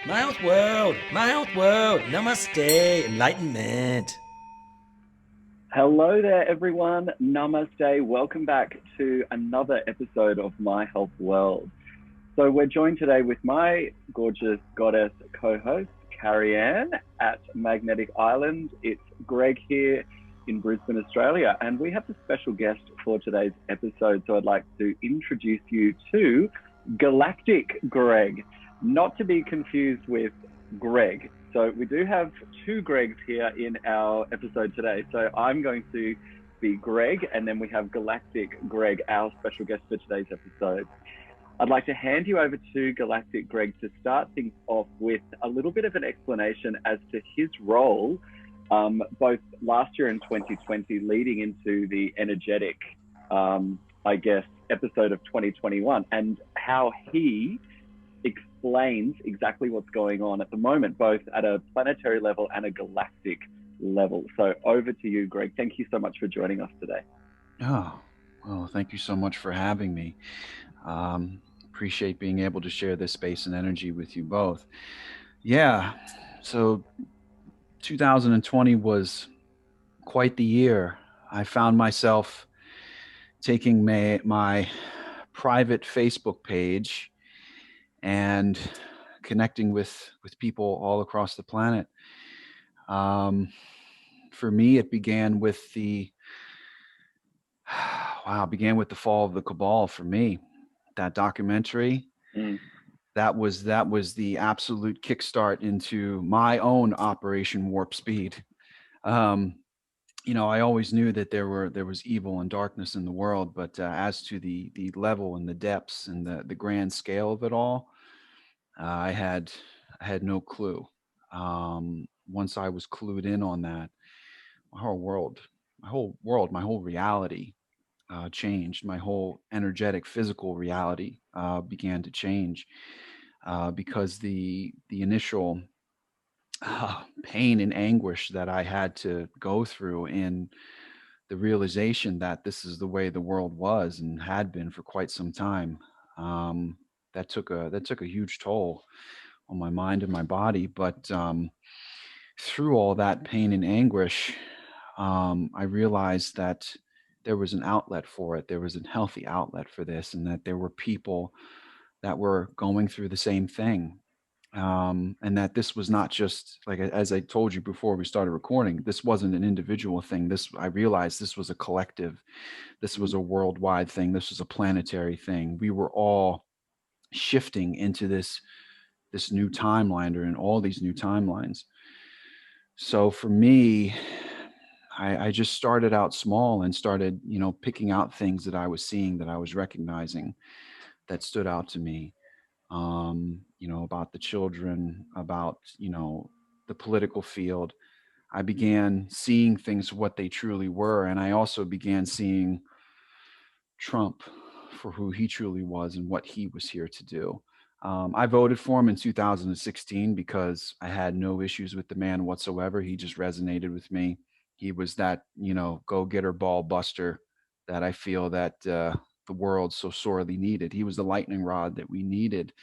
My old world, namaste, enlightenment. Hello there, everyone. Namaste. Welcome back to another episode of My Health World. So, we're joined today with my gorgeous goddess co host, Carrie Ann at Magnetic Island. It's Greg here in Brisbane, Australia, and we have a special guest for today's episode. So, I'd like to introduce you to Galactic Greg, not to be confused with Greg. So we do have two Gregs here in our episode today. So I'm going to be Greg, and then we have Galactic Greg, our special guest for today's episode. I'd like to hand you over to Galactic Greg to start things off with a little bit of an explanation as to his role, both last year and 2020, leading into the energetic, episode of 2021, and how he explains exactly what's going on at the moment, both at a planetary level and a galactic level. So over to you, Greg. Thank you so much for joining us today. Oh, well, thank you so much for having me. Appreciate being able to share this space and energy with you both. Yeah, so 2020 was quite the year. I found myself taking my private Facebook page and connecting with people all across the planet. Um, for me, it began with the began with the fall of the Cabal. For me, that documentary, Mm. that was the absolute kickstart into my own Operation Warp Speed. Um, I always knew that there was evil and darkness in the world, but as to the level and the depths and the grand scale of it all, I had no clue. Once I was clued in on that, my whole world, my whole reality changed. My whole energetic, physical reality began to change because the initial pain and anguish that I had to go through in the realization that this is the way the world was and had been for quite some time. Um, that took a huge toll on my mind and my body. But through all that pain and anguish, I realized that there was an outlet for it. There was a healthy outlet for this, and that there were people that were going through the same thing. And that this was not just like, as I told you before we started recording, this wasn't an individual thing. I realized this was a collective, this was Mm. a worldwide thing, this was a planetary thing. We were all shifting into this new timeline, or in all these new timelines. So for me, I just started out small and started, picking out things that I was seeing, that I was recognizing, that stood out to me. About the children, about, the political field. I began seeing things for what they truly were. And I also began seeing Trump for who he truly was and what he was here to do. I voted for him in 2016 because I had no issues with the man whatsoever. He just resonated with me. He was that, go getter, ball buster that I feel that the world so sorely needed. He was the lightning rod that we needed.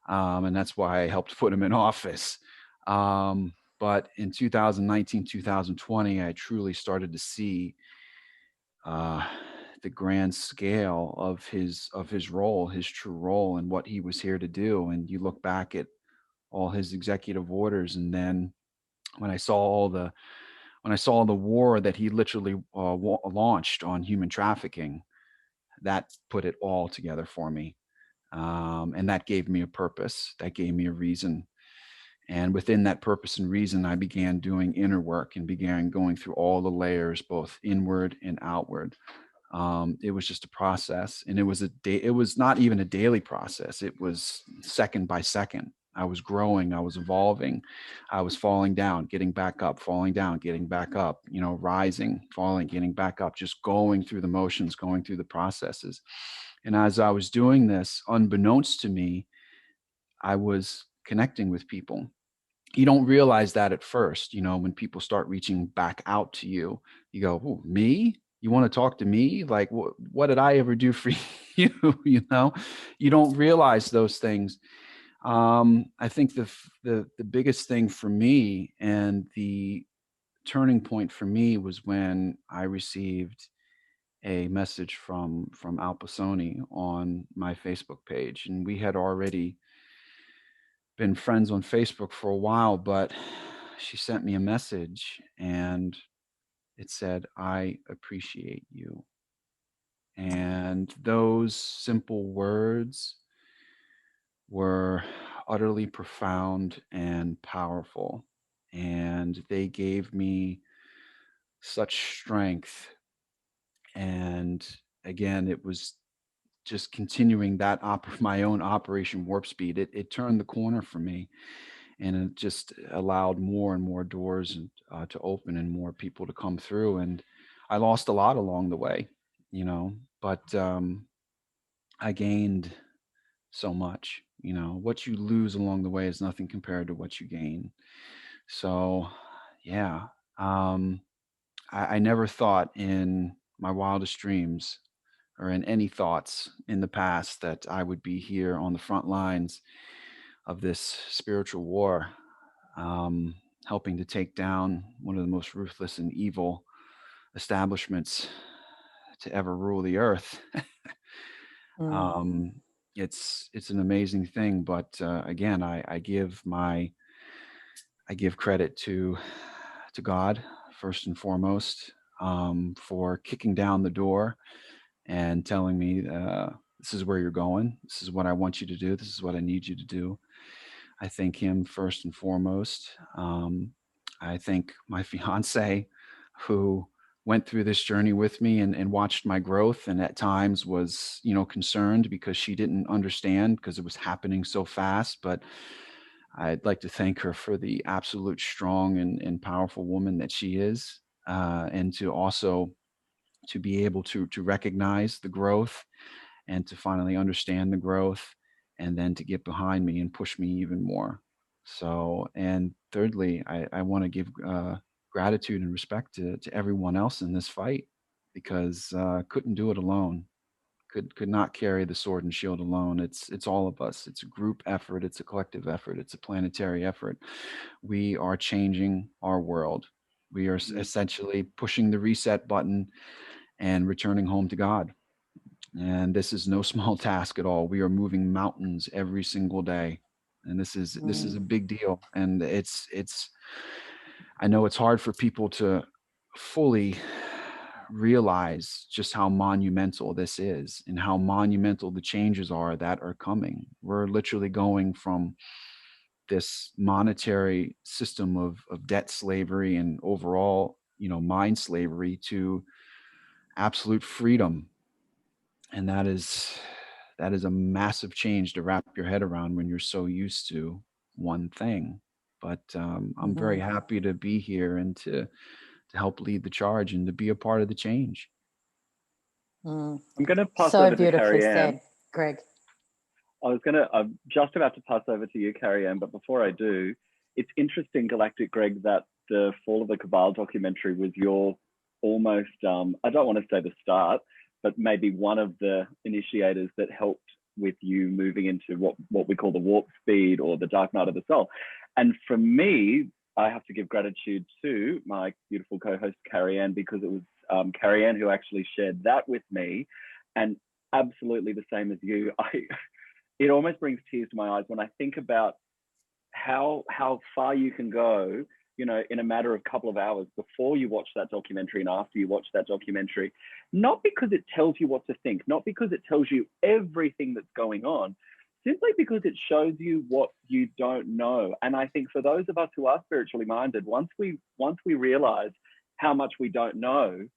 And that's why I helped put him in office. But in 2019, 2020, I truly started to see uh, the grand scale of his role, his true role, and what he was here to do. And you look back at all his executive orders, and then when I saw all the when I saw the war that he literally launched on human trafficking, that put it all together for me. And that gave me a purpose. That gave me a reason. And within that purpose and reason, I began doing inner work and began going through all the layers, both inward and outward. It was just a process, and it was not even a daily process. It was second by second. I was growing, I was evolving, I was falling down, getting back up, falling down, getting back up, rising, falling, getting back up, just going through the motions, going through the processes. And as I was doing this, unbeknownst to me, I was connecting with people. You don't realize that at first, when people start reaching back out to you, you go, "Oh, me? You want to talk to me? Like, what did I ever do for you?" You don't realize those things I think the biggest thing for me and the turning point for me was when I received a message from Al Pisoni on my Facebook page, and we had already been friends on Facebook for a while, but she sent me a message and it said, "I appreciate you." And those simple words were utterly profound and powerful. And they gave me such strength. And again, it was just continuing that my own Operation Warp Speed. It turned the corner for me, and it just allowed more and more doors to open and more people to come through. And I lost a lot along the way, but I gained so much. What you lose along the way is nothing compared to what you gain. So, yeah, um, I never thought in my wildest dreams or in any thoughts in the past that I would be here on the front lines of this spiritual war, um, helping to take down one of the most ruthless and evil establishments to ever rule the earth. Mm. um, it's an amazing thing, but again, I give credit to God first and foremost, for kicking down the door and telling me, this is where you're going. This is what I want you to do. This is what I need you to do. I thank him first and foremost. I thank my fiance, who went through this journey with me and watched my growth, and at times was, concerned because she didn't understand because it was happening so fast. But I'd like to thank her for the absolute strong and powerful woman that she is, and to also to be able to recognize the growth and to finally understand the growth, and then to get behind me and push me even more. So, and thirdly, I want to give gratitude and respect to everyone else in this fight, because couldn't do it alone. Could not carry the sword and shield alone. It's all of us. It's a group effort. It's a collective effort. It's a planetary effort. We are changing our world. We are essentially pushing the reset button and returning home to God. And this is no small task at all. We are moving mountains every single day. And this is a Mm. big deal. And it's I know it's hard for people to fully realize just how monumental this is and how monumental the changes are that are coming. We're literally going from this monetary system of debt slavery and overall, mind slavery to absolute freedom. And that is a massive change to wrap your head around when you're so used to one thing. But I'm very Mhm. happy to be here and to help lead the charge and to be a part of the change. Mm. I'm going to pass So over to beautifully Carrie Ann. said, Greg. I'm just about to pass over to you, Carrie Ann, but before I do, it's interesting, Galactic Greg, that the Fall of the Cabal documentary was your almost, I don't want to say the start, but maybe one of the initiators that helped with you moving into what we call the warp speed or the dark night of the soul. And for me, I have to give gratitude to my beautiful co-host, Carrie Ann, because it was Carrie Ann who actually shared that with me. And absolutely the same as you, it almost brings tears to my eyes when I think about how far you can go, in a matter of a couple of hours before you watch that documentary and after you watch that documentary, not because it tells you what to think, not because it tells you everything that's going on, simply because it shows you what you don't know. And I think for those of us who are spiritually minded, once we realize how much we don't know,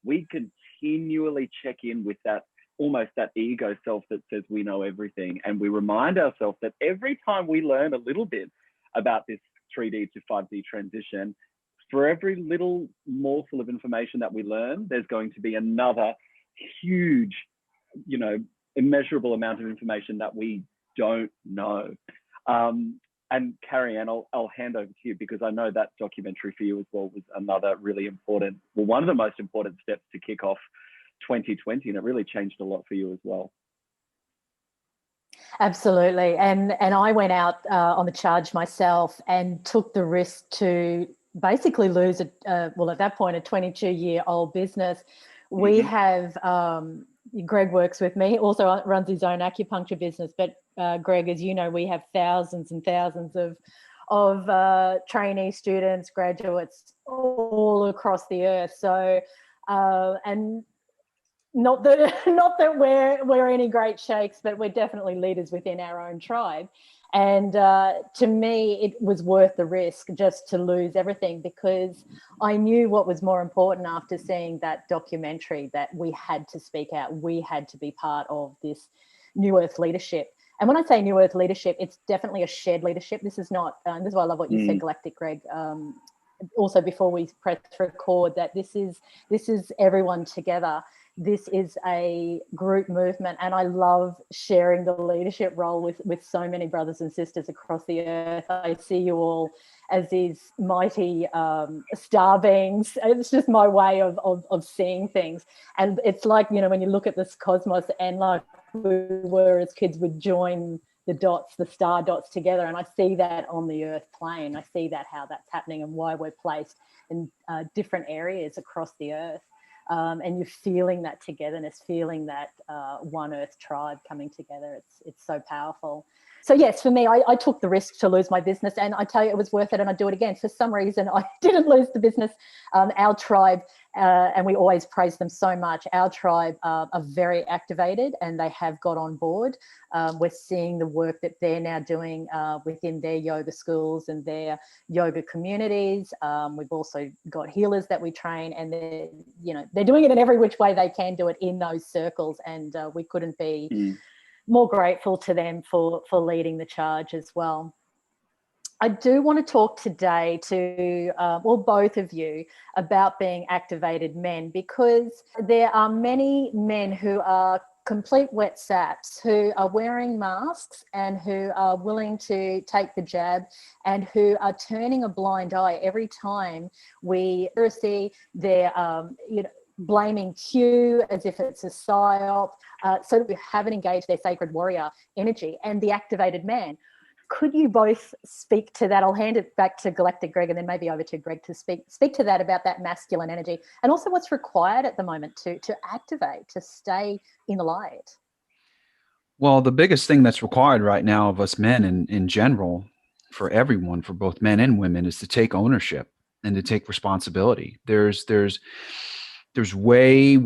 we continually check in with that, almost that ego self that says we know everything. And we remind ourselves that every time we learn a little bit about this 3D to 5D transition, for every little morsel of information that we learn, there's going to be another huge, immeasurable amount of information that we don't know. And Carrie Ann, I'll hand over to you, because I know that documentary for you as well was another really important, one of the most important steps to kick off 2020, and it really changed a lot for you as well. Absolutely. And I went out on the charge myself and took the risk to basically lose well, at that point, a 22-year-old business. We have, Greg works with me, also runs his own acupuncture business. But Greg, as you know, we have thousands and thousands of trainee students, graduates all across the earth. So, and not that we're any great shakes, but we're definitely leaders within our own tribe. And to me, it was worth the risk just to lose everything, because I knew what was more important after seeing that documentary, that we had to speak out. We had to be part of this New Earth leadership. And when I say New Earth leadership, it's definitely a shared leadership. This is not, this is why I love what you said, Galactic Greg. Also, before we press record, that this is everyone together. This is a group movement, and I love sharing the leadership role with so many brothers and sisters across the earth. I see you all as these mighty star beings. It's just my way of seeing things. And it's like, when you look at this cosmos, and like we were as kids, would join the star dots together. And I see that on the earth plane. I see that, how that's happening, and why we're placed in different areas across the earth. And you're feeling that togetherness, feeling that one earth tribe coming together. It's so powerful. So yes, for me, I took the risk to lose my business, and I tell you, it was worth it, and I'd do it again. For some reason, I didn't lose the business. Our tribe, and we always praise them so much, our tribe are very activated, and they have got on board. We're seeing the work that they're now doing within their yoga schools and their yoga communities. We've also got healers that we train, and they're doing it in every which way they can do it in those circles, and we couldn't be more grateful to them for leading the charge as well. I do want to talk today to, both of you, about being activated men, because there are many men who are complete wet saps, who are wearing masks and who are willing to take the jab, and who are turning a blind eye every time we see their, blaming Q as if it's a psyop, so that we haven't engaged their sacred warrior energy and the activated man. Could you both speak to that? I'll hand it back to Galactic Greg, and then maybe over to Greg to speak to that, about that masculine energy, and also what's required at the moment to activate, to stay in the light. Well, the biggest thing that's required right now of us men in general, for everyone, for both men and women, is to take ownership and to take responsibility. There's way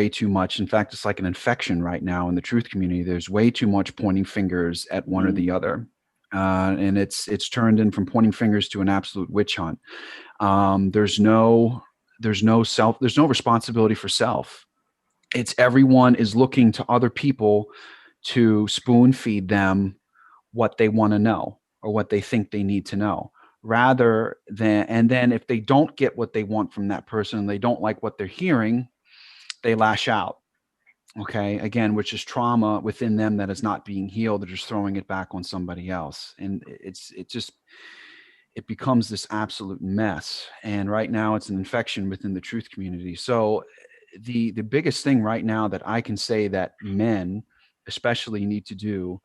too much. In fact, it's like an infection right now in the truth community. There's way too much pointing fingers at one or the other. And it's turned in from pointing fingers to an absolute witch hunt. There's no responsibility for self. It's everyone is looking to other people to spoon feed them what they want to know or what they think they need to know, and then if they don't get what they want from that person, and they don't like what they're hearing, they lash out. Okay, again, which is trauma within them that is not being healed. They're just throwing it back on somebody else, and it becomes this absolute mess. And right now, it's an infection within the truth community. So, the biggest thing right now that I can say that men, especially, need to do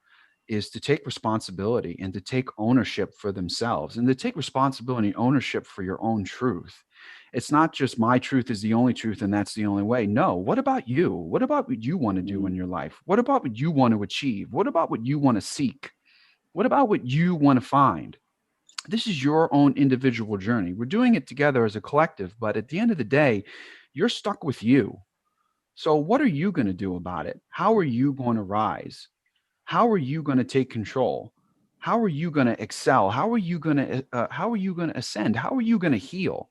is to take responsibility and to take ownership for themselves, and to take responsibility and ownership for your own truth. It's not just my truth is the only truth and that's the only way. No. What about you? What about what you want to do in your life? What about what you want to achieve? What about what you want to seek? What about what you want to find? This is your own individual journey. We're doing it together as a collective, but at the end of the day, you're stuck with you. So what are you going to do about it? How are you going to rise? How are you going to take control? How are you going to excel? How are you going to ascend? How are you going to heal?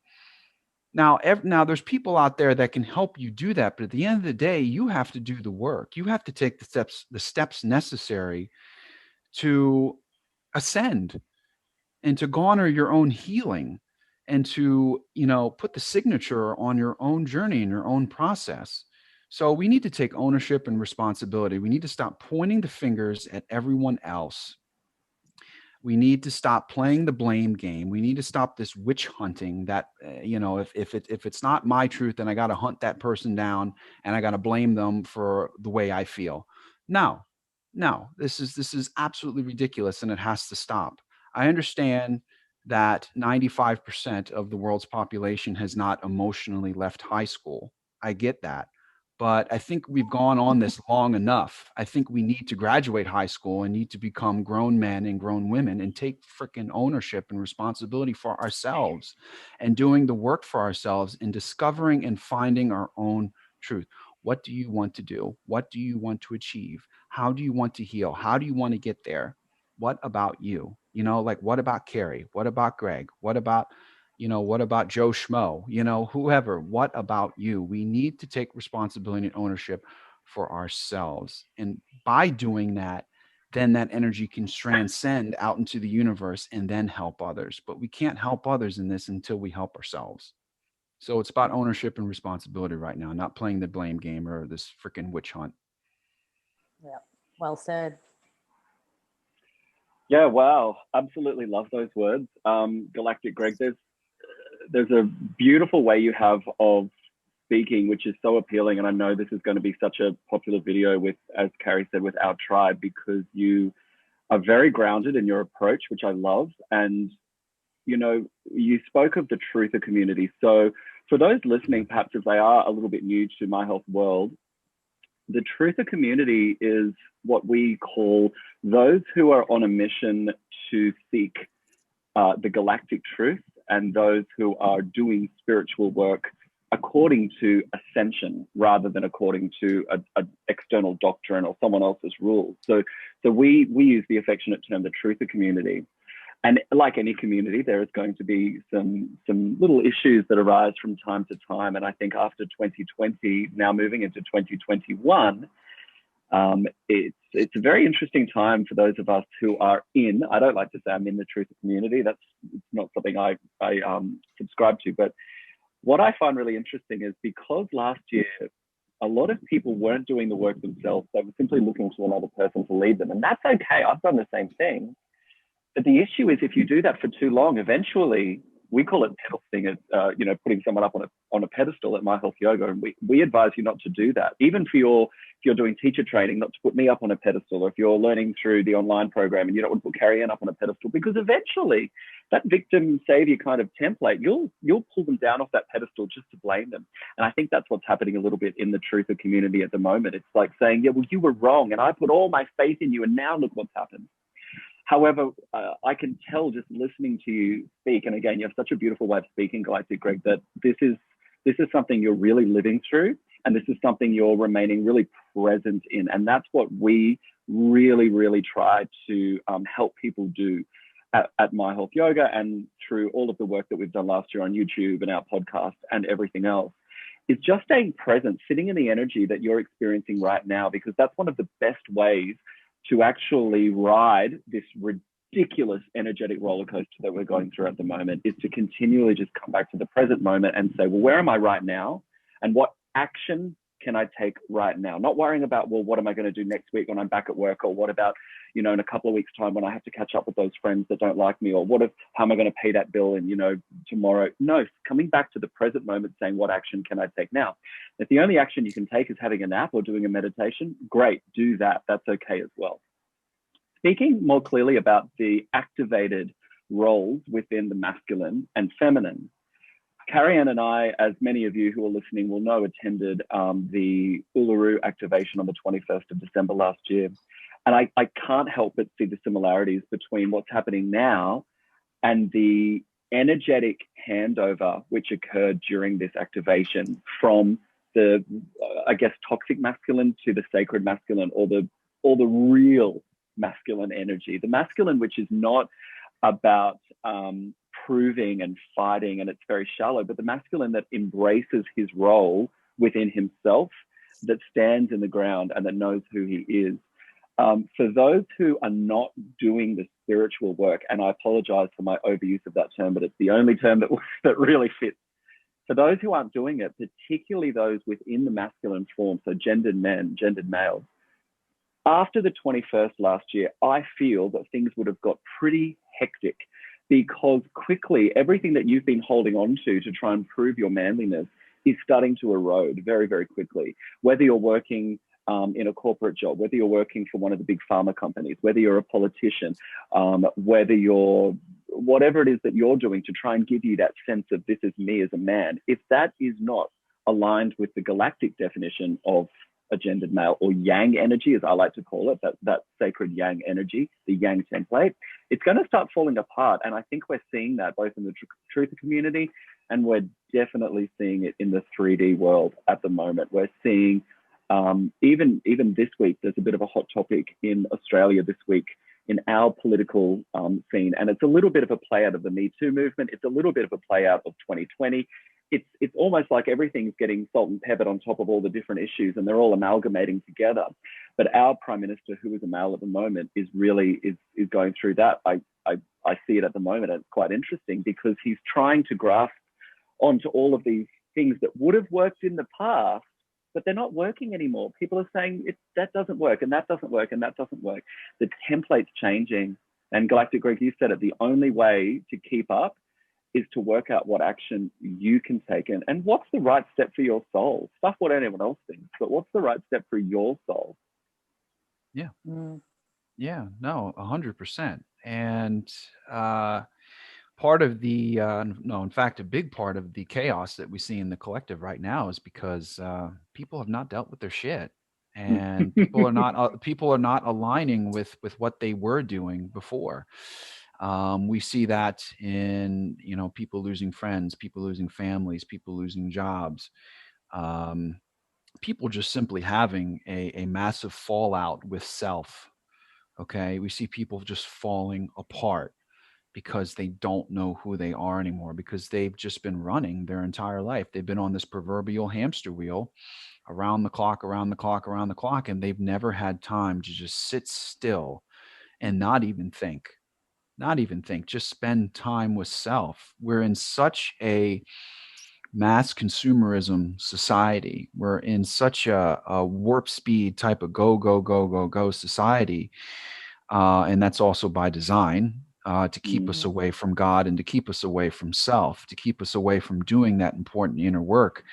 Now, there's people out there that can help you do that, but at the end of the day, you have to do the work. You have to take the steps necessary to ascend and to garner your own healing, and to, put the signature on your own journey and your own process. So we need to take ownership and responsibility. We need to stop pointing the fingers at everyone else. We need to stop playing the blame game. We need to stop this witch hunting that, if it's not my truth, then I got to hunt that person down and I got to blame them for the way I feel. No, No, this is absolutely ridiculous, and it has to stop. I understand that 95% of the world's population has not emotionally left high school. I get that. But I think we've gone on this long enough. I think we need to graduate high school and need to become grown men and grown women and take freaking ownership and responsibility for ourselves and doing the work for ourselves and discovering and finding our own truth. What do you want to do? What do you want to achieve? How do you want to heal? How do you want to get there? What about you? You know, like, what about Carrie? What about Greg? What about, what about Joe Schmo? Whoever, what about you? We need to take responsibility and ownership for ourselves. And by doing that, then that energy can transcend out into the universe and then help others. But we can't help others in this until we help ourselves. So it's about ownership and responsibility right now, not playing the blame game or this freaking witch hunt. Yeah, well said. Yeah, wow. Absolutely love those words. Galactic Greg, there's a beautiful way you have of speaking, which is so appealing. And I know this is going to be such a popular video with, as Carrie said, with our tribe, because you are very grounded in your approach, which I love. And, you spoke of the truther community. So for those listening, perhaps if they are a little bit new to My Health World, the truther community is what we call those who are on a mission to seek the galactic truth, and those who are doing spiritual work according to Ascension rather than according to an external doctrine or someone else's rules. So we use the affectionate term the truther community. And like any community, there is going to be some little issues that arise from time to time. And I think after 2020, now moving into 2021, it's a very interesting time for those of us who are in. I don't like to say I'm in the truther community. It's not something I subscribe to. But what I find really interesting is because last year, a lot of people weren't doing the work themselves. They were simply looking to another person to lead them. And that's okay. I've done the same thing. But the issue is if you do that for too long, eventually, we call it pedesting, putting someone up on a pedestal at My Health Yoga. And we advise you not to do that. Even if you're doing teacher training, not to put me up on a pedestal, or if you're learning through the online program and you don't want to put Carrie Ann up on a pedestal, because eventually that victim savior kind of template, you'll pull them down off that pedestal just to blame them. And I think that's what's happening a little bit in the truther community at the moment. It's like saying, yeah, well, you were wrong and I put all my faith in you and now look what's happened. However, I can tell just listening to you speak, and again, you have such a beautiful way of speaking, Galactic Greg, that this is something you're really living through, and this is something you're remaining really present in. And that's what we really, really try to help people do at My Health Yoga and through all of the work that we've done last year on YouTube and our podcast and everything else, is just staying present, sitting in the energy that you're experiencing right now, because that's one of the best ways to actually ride this ridiculous energetic roller coaster that we're going through at the moment, is to continually just come back to the present moment and say, well, where am I right now? And what action can I take right now? Not worrying about, well, what am I going to do next week when I'm back at work? Or what about, in a couple of weeks' time when I have to catch up with those friends that don't like me? Or how am I going to pay that bill in, tomorrow? No, coming back to the present moment, saying, what action can I take now? If the only action you can take is having a nap or doing a meditation, great, do that. That's okay as well. Speaking more clearly about the activated roles within the masculine and feminine, Carrie Ann and I, as many of you who are listening will know, attended the Uluru activation on the 21st of December last year. And I can't help but see the similarities between what's happening now and the energetic handover which occurred during this activation from the, toxic masculine to the sacred masculine, or the real masculine energy. The masculine, which is not about proving and fighting, and it's very shallow, but the masculine that embraces his role within himself, that stands in the ground and that knows who he is. For those who are not doing the spiritual work, and I apologize for my overuse of that term, but it's the only term that really fits. For those who aren't doing it, particularly those within the masculine form, so gendered men, gendered males, after the 21st last year, I feel that things would have got pretty hectic, because quickly everything that you've been holding on to try and prove your manliness is starting to erode very, very quickly. Whether you're working in a corporate job, whether you're working for one of the big pharma companies, whether you're a politician, whether you're whatever it is that you're doing to try and give you that sense of this is me as a man, if that is not aligned with the galactic definition of a gendered male, or yang energy, as I like to call it, that sacred yang energy, the yang template, it's going to start falling apart. And I think we're seeing that both in the truth community, and we're definitely seeing it in the 3D world at the moment. We're seeing even this week, there's a bit of a hot topic in Australia this week in our political scene, and it's a little bit of a play out of the Me Too movement. It's a little bit of a play out of 2020. It's almost like everything's getting salt and peppered on top of all the different issues, and they're all amalgamating together. But our Prime Minister, who is a male at the moment, is really going through that. I see it at the moment. It's quite interesting because he's trying to grasp onto all of these things that would have worked in the past, but they're not working anymore. People are saying that doesn't work, and that doesn't work, and that doesn't work. The template's changing. And Galactic Greg, you said it, the only way to keep up is to work out what action you can take and what's the right step for your soul. Stuff what anyone else thinks, but what's the right step for your soul? Yeah. Yeah, no, 100%. And part of the, no, in fact, a big part of the chaos that we see in the collective right now is because people have not dealt with their shit. And people are not aligning with what they were doing before. We see that in, people losing friends, people losing families, people losing jobs, people just simply having a massive fallout with self. Okay. We see people just falling apart because they don't know who they are anymore, because they've just been running their entire life. They've been on this proverbial hamster wheel around the clock, around the clock, around the clock, and they've never had time to just sit still and not even think, just spend time with self. We're in such a mass consumerism society. We're in such a warp speed type of go society. And that's also by design, to keep us away from God and to keep us away from self, to keep us away from doing that important inner work.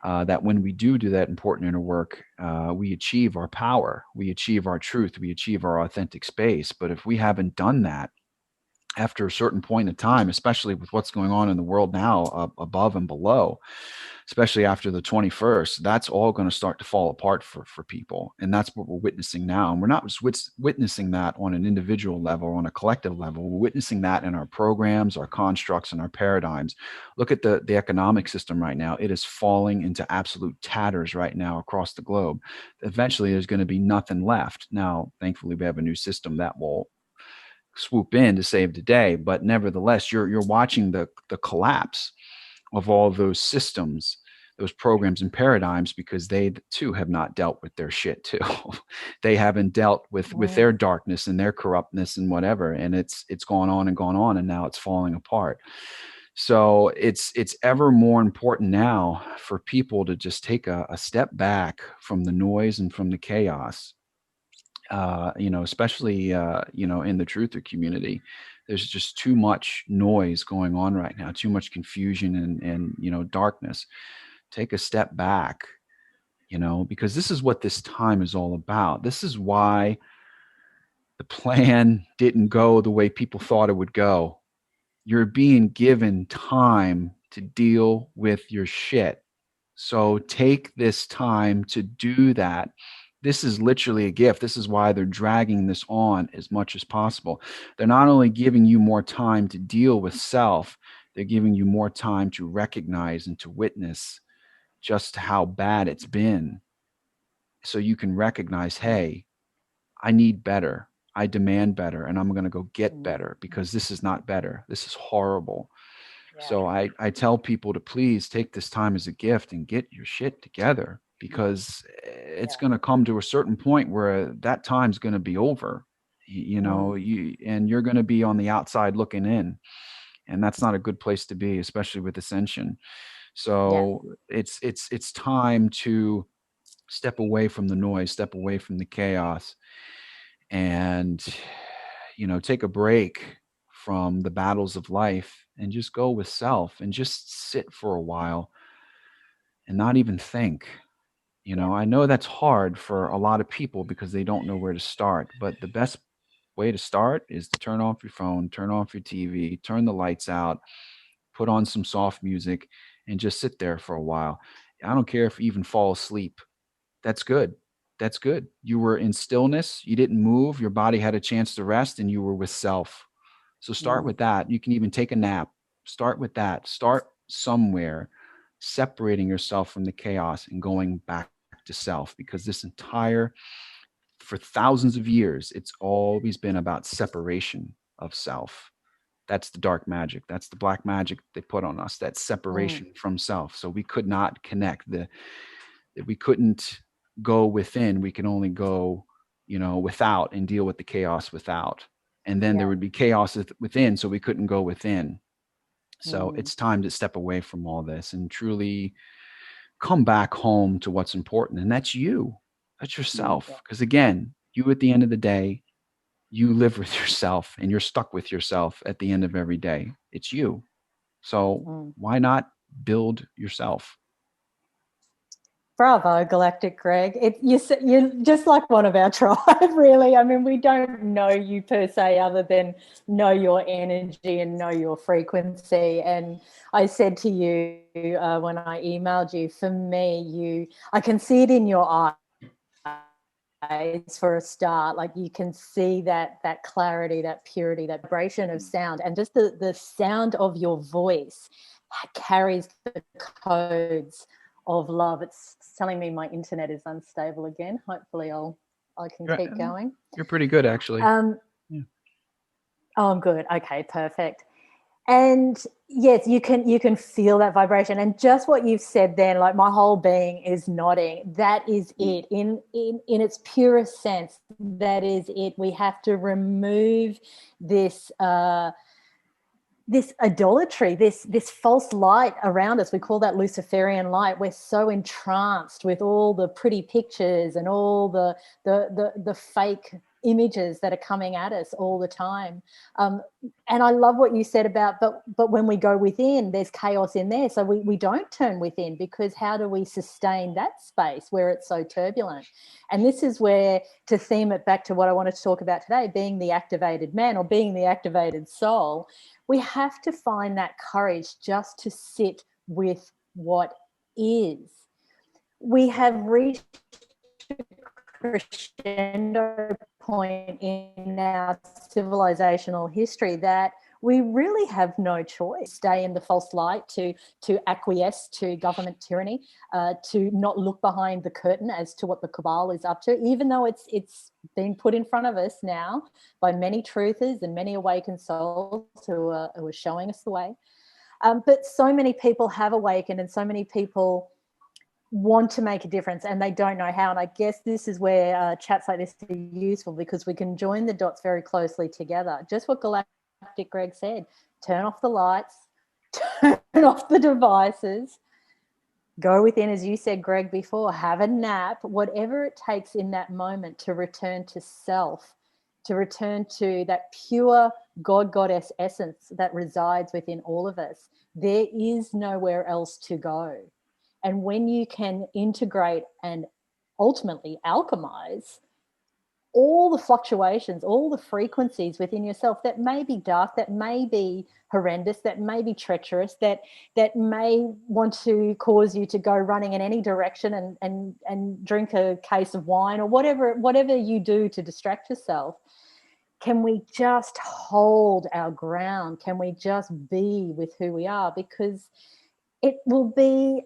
That when we do that important inner work, we achieve our power, we achieve our truth, we achieve our authentic space. But if we haven't done that after a certain point in time, especially with what's going on in the world now, above and below, especially after the 21st, that's all going to start to fall apart for people. And that's what we're witnessing now. And we're not just witnessing that on an individual level, on a collective level. We're witnessing that in our programs, our constructs, and our paradigms. Look at the economic system right now. It is falling into absolute tatters right now across the globe. Eventually, there's going to be nothing left. Now, thankfully, we have a new system that will swoop in to save the day. But nevertheless, you're watching the collapse of all those systems, those programs and paradigms, because they too have not dealt with their shit too. They haven't dealt with their darkness and their corruptness and whatever. And it's gone on and gone on, and now it's falling apart. So it's ever more important now for people to just take a step back from the noise and from the chaos. Especially, in the truther community, there's just too much noise going on right now, too much confusion and darkness. Take a step back, because this is what this time is all about. This is why the plan didn't go the way people thought it would go. You're being given time to deal with your shit. So take this time to do that. This is literally a gift. This is why they're dragging this on as much as possible. They're not only giving you more time to deal with self, they're giving you more time to recognize and to witness just how bad it's been. So you can recognize, hey, I need better. I demand better, and I'm going to go get better, because this is not better. This is horrible. Yeah. So I tell people to please take this time as a gift and get your shit together, because it's going to come to a certain point where that time's going to be over, and you're going to be on the outside looking in, and that's not a good place to be, especially with Ascension. So it's time to step away from the noise, step away from the chaos, and take a break from the battles of life and just go with self and just sit for a while and not even think, I know that's hard for a lot of people because they don't know where to start, but the best way to start is to turn off your phone, turn off your TV, turn the lights out, put on some soft music, and just sit there for a while. I don't care if you even fall asleep. That's good. That's good. You were in stillness. You didn't move. Your body had a chance to rest and you were with self. So start with that. You can even take a nap. Start with that. Start somewhere, separating yourself from the chaos and going back to self, because for thousands of years, it's always been about separation of self. That's the dark magic. That's the black magic they put on us, that separation from self. So we could not connect that we couldn't go within. We can only go, without and deal with the chaos without. And then there would be chaos within. So we couldn't go within. So it's time to step away from all this and truly come back home to what's important. And that's you. That's yourself. Because again, you at the end of the day, you live with yourself and you're stuck with yourself at the end of every day. It's you. So why not build yourself? Bravo, Galactic Greg. You're just like one of our tribe, really. I mean, we don't know you per se other than know your energy and know your frequency. And I said to you when I emailed you, for me, I can see it in your eyes for a start. Like you can see that clarity, that purity, that vibration of sound, and just the sound of your voice carries the codes of love. It's telling me my internet is unstable again. Hopefully I can keep going. You're pretty good, actually. Oh, I'm good. Okay, perfect. And yes, you can feel that vibration. And just what you've said then, like my whole being is nodding. That is it. In its purest sense, that is it. We have to remove this this idolatry, this false light around us. We call that Luciferian light. We're so entranced with all the pretty pictures and all the fake images that are coming at us all the time. And I love what you said about, but when we go within, there's chaos in there. So we don't turn within, because how do we sustain that space where it's so turbulent? And this is where, to theme it back to what I wanted to talk about today, being the activated man or being the activated soul, we have to find that courage just to sit with what is. We have reached a crescendo point in our civilizational history that we really have no choice. Stay in the false light, to acquiesce to government tyranny, to not look behind the curtain as to what the Cabal is up to, even though it's been put in front of us now by many truthers and many awakened souls who are showing us the way. But so many people have awakened, and so many people want to make a difference and they don't know how. And I guess this is where chats like this are useful, because we can join the dots very closely together. Just what Galactic Greg said: turn off the lights, turn off the devices, go within, as you said, Greg, before, have a nap, whatever it takes in that moment to return to self, to return to that pure God, goddess essence that resides within all of us. There is nowhere else to go. And when you can integrate and ultimately alchemize all the fluctuations, all the frequencies within yourself that may be dark, that may be horrendous, that may be treacherous, that may want to cause you to go running in any direction and drink a case of wine or whatever you do to distract yourself, can we just hold our ground? Can we just be with who we are? Because it will be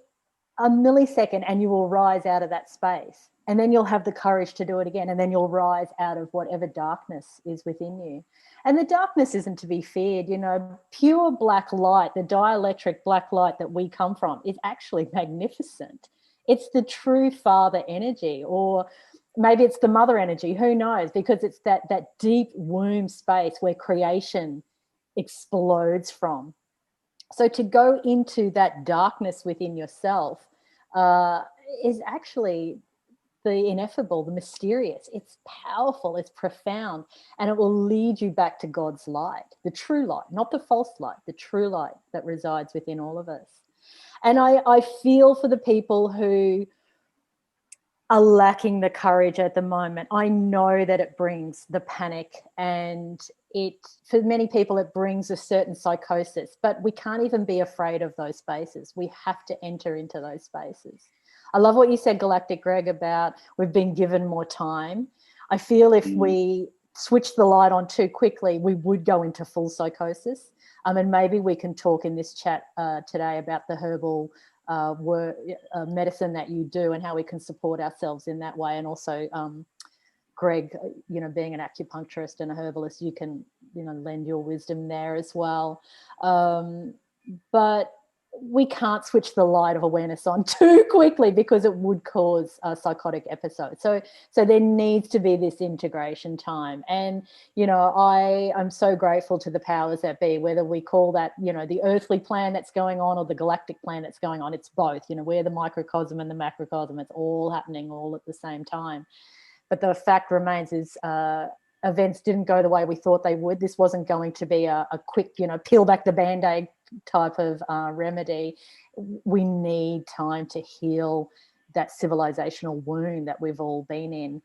a millisecond and you will rise out of that space, and then you'll have the courage to do it again, and then you'll rise out of whatever darkness is within you. And the darkness isn't to be feared. Pure black light, the dielectric black light that we come from, is actually magnificent. It's the true father energy, or maybe it's the mother energy, who knows, because it's that deep womb space where creation explodes from. So to go into that darkness within yourself is actually the ineffable, the mysterious. It's powerful, it's profound, and it will lead you back to God's light, the true light, not the false light, the true light that resides within all of us. And I feel for the people who are lacking the courage at the moment. I know that it brings the panic, and for many people it brings a certain psychosis, but we can't even be afraid of those spaces. We have to enter into those spaces. I love what you said, Galactic Greg, about we've been given more time. I feel if we switch the light on too quickly, we would go into full psychosis. And maybe we can talk in this chat today about the herbal medicine that you do and how we can support ourselves in that way. And also, Greg, being an acupuncturist and a herbalist, you can, lend your wisdom there as well. But we can't switch the light of awareness on too quickly because it would cause a psychotic episode. So there needs to be this integration time. And, I'm so grateful to the powers that be, whether we call that, the earthly plan that's going on or the galactic plan that's going on. It's both, we're the microcosm and the macrocosm. It's all happening all at the same time. But the fact remains is events didn't go the way we thought they would. This wasn't going to be a quick, peel back the Band-Aid type of remedy. We need time to heal that civilizational wound that we've all been in,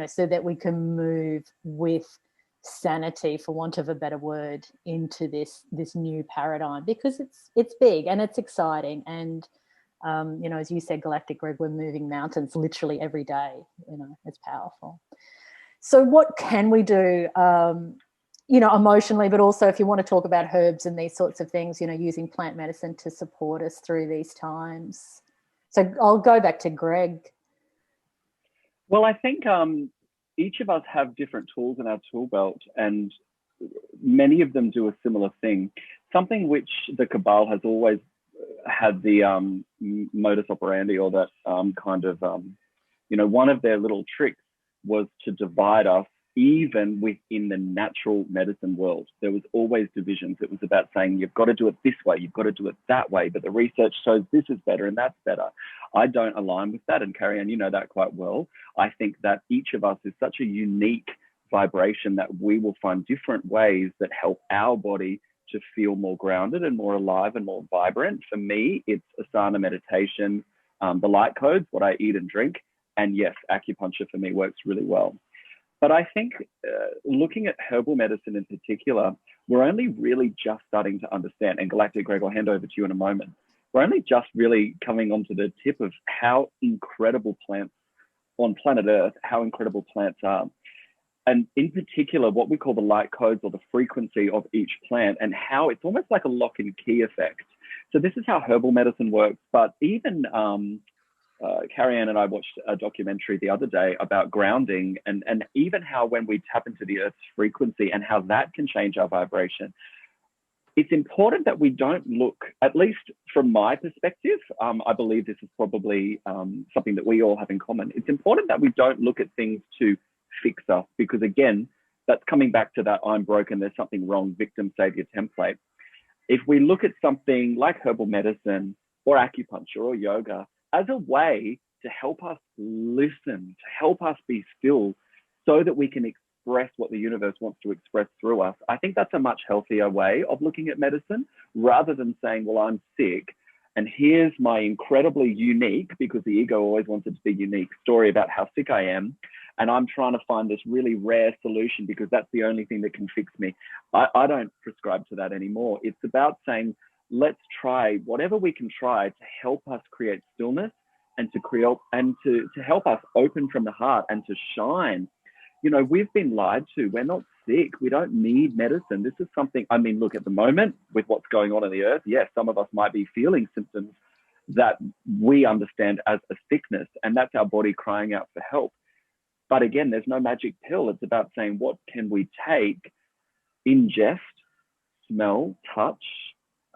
so that we can move with sanity, for want of a better word, into this new paradigm, because it's big and it's exciting. And as you said, Galactic Greg, we're moving mountains literally every day. It's powerful. So what can we do, emotionally, but also if you want to talk about herbs and these sorts of things, using plant medicine to support us through these times? So I'll go back to Greg. Well, I think each of us have different tools in our tool belt, and many of them do a similar thing. Something which the Cabal has always had the modus operandi, or that one of their little tricks was to divide us. Even within the natural medicine world, there was always divisions. It was about saying, you've got to do it this way, you've got to do it that way, but the research shows this is better and that's better. I don't align with that, and Carrie Ann, you know that quite well. I think that each of us is such a unique vibration that we will find different ways that help our body to feel more grounded and more alive and more vibrant. For me, it's asana meditation, the light codes, what I eat and drink, and yes, acupuncture for me works really well. But I think looking at herbal medicine in particular, we're only really just starting to understand, and Galactic Greg, I'll hand over to you in a moment. We're only just really coming onto the tip of how incredible plants on planet Earth, how incredible plants are. And in particular, what we call the light codes, or the frequency of each plant, and how it's almost like a lock and key effect. So this is how herbal medicine works. But even Carrie Ann and I watched a documentary the other day about grounding, and even how when we tap into the Earth's frequency and how that can change our vibration. It's important that we don't look, at least from my perspective, I believe this is probably something that we all have in common. It's important that we don't look at things to fix us, because again, that's coming back to that I'm broken, there's something wrong, victim savior template. If we look at something like herbal medicine or acupuncture or yoga as a way to help us listen, to help us be still, so that we can express what the universe wants to express through us, I think that's a much healthier way of looking at medicine, rather than saying, well, I'm sick, and here's my incredibly unique, because the ego always wanted to be unique, story about how sick I am, and I'm trying to find this really rare solution because that's the only thing that can fix me. I don't prescribe to that anymore. It's about saying, let's try whatever we can try to help us create stillness, and to create and to help us open from the heart and to shine. We've been lied to. We're not sick. We don't need medicine. This is something, look, at the moment with what's going on in the earth, yes, some of us might be feeling symptoms that we understand as a sickness, and that's our body crying out for help. But again, there's no magic pill. It's about saying, what can we take, ingest, smell, touch,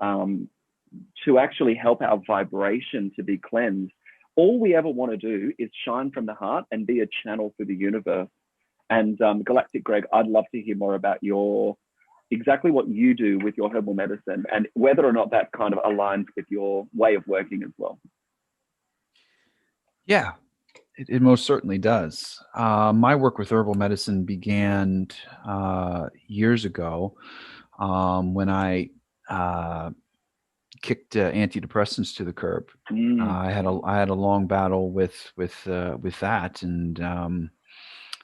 to actually help our vibration to be cleansed. All we ever want to do is shine from the heart and be a channel for the universe. And Galactic Greg, I'd love to hear more about exactly what you do with your herbal medicine, and whether or not that kind of aligns with your way of working as well. Yeah, it most certainly does. My work with herbal medicine began years ago when I kicked antidepressants to the curb. Mm. I had a long battle with that, and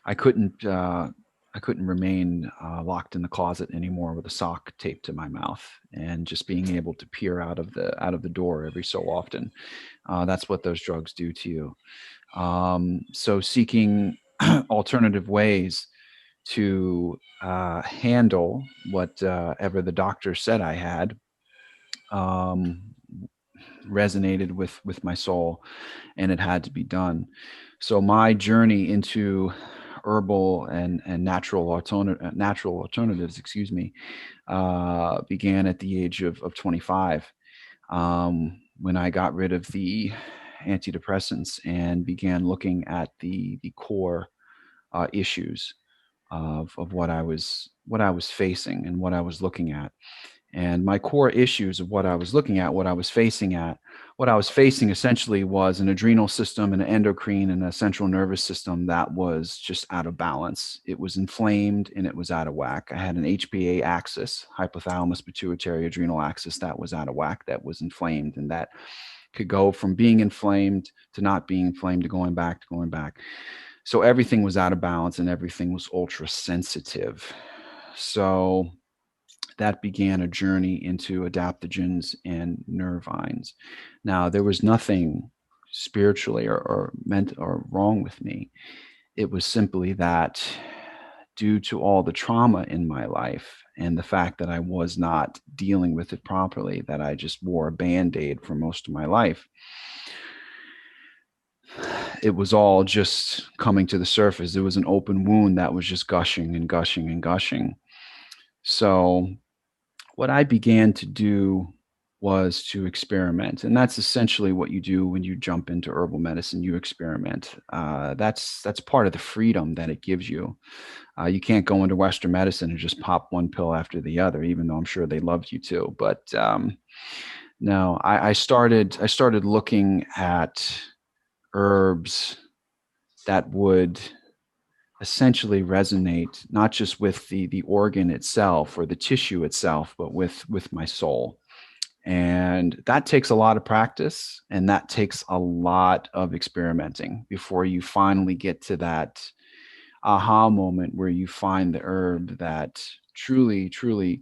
I couldn't remain locked in the closet anymore with a sock taped to my mouth, and just being able to peer out of the door every so often. That's what those drugs do to you. So seeking alternative ways to handle whatever the doctor said I had resonated with my soul, and it had to be done. So my journey into herbal and natural alternatives, excuse me, began at the age of 25, when I got rid of the antidepressants and began looking at the core issues of what I was facing and what I was looking at. And my core issues of what I was looking at, what I was facing essentially was an adrenal system, an endocrine, and a central nervous system that was just out of balance. It was inflamed and it was out of whack. I had an HPA axis, hypothalamus pituitary adrenal axis, that was out of whack, that was inflamed, and that could go from being inflamed to not being inflamed to going back to going back. So everything was out of balance and everything was ultra sensitive. So that began a journey into adaptogens and nervines. Now, there was nothing spiritually or meant or wrong with me. It was simply that, due to all the trauma in my life and the fact that I was not dealing with it properly, that I just wore a Band-Aid for most of my life, it was all just coming to the surface. There was an open wound that was just gushing and gushing and gushing. So what I began to do was to experiment. And that's essentially what you do when you jump into herbal medicine. You experiment. That's part of the freedom that it gives you. You can't go into Western medicine and just pop one pill after the other, even though I'm sure they loved you too. But no, I started looking at herbs that would essentially resonate not just with the organ itself or the tissue itself, but with my soul. And that takes a lot of practice, and that takes a lot of experimenting before you finally get to that aha moment where you find the herb that truly, truly